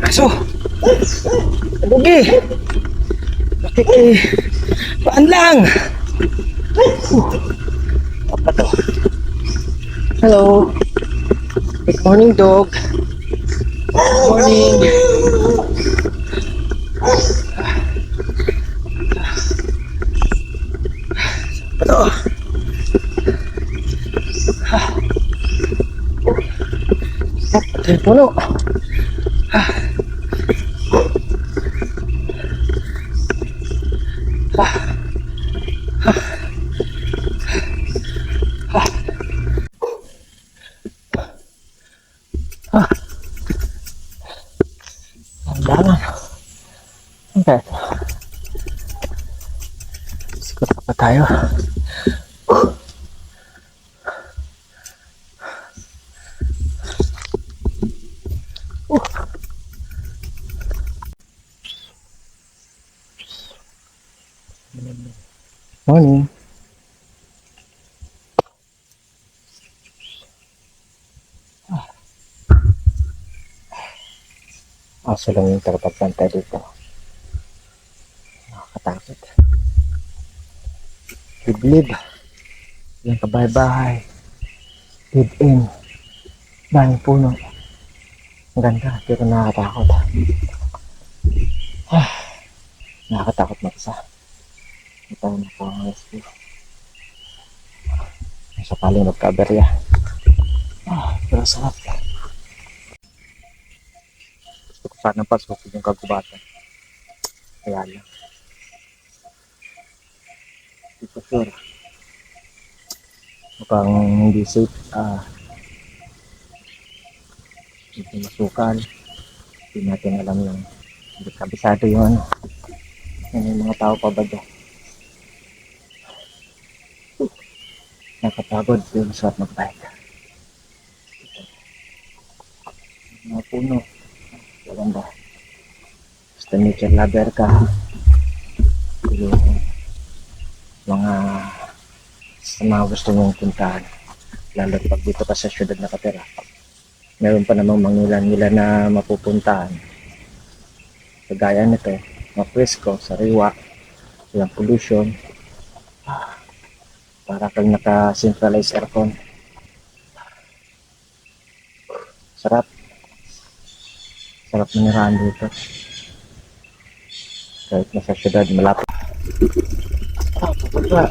Aso. Bugi. Paan lang. Apa to? Hello. Good morning, dog. Good morning. Ito. Puno. Ang dalan. Okay. Sikot pa tayo. Morning. Aso lang yung tagapagpantay dito. Nakakatakot. Liblib. Yung kabahay-bahay. Live-in. Daming puno. Ang ganda, pero nakakatakot. Nakakatakot mag-isa. Hindi tayo nakaka-rescue. Sa paling magka-aberya. Pero sarap. Gusto ko sanang pasukin yung kagubatan. Kaya lang. Hindi ko sure. Mukhang hindi safe. Hindi masukal. Hindi natin alam yung hindi kabisado yung ano. Yung mga tao pa ba dyan. Nakapagod yung sarap mag-bike. Mga puno. Maganda. Basta nature lover ka. Yung mga sa mga gusto mong puntahan. Lalo pag dito ka sa syudad nakatira. Meron pa namang mangilan-ngilan na mapupuntahan. Kagaya nito, mapresko, sariwa, walang pollution. Para kang naka-centralized aircon. Sarap. Sarap manirahan dito. Kahit nasa syudad, malapit. Pupunta.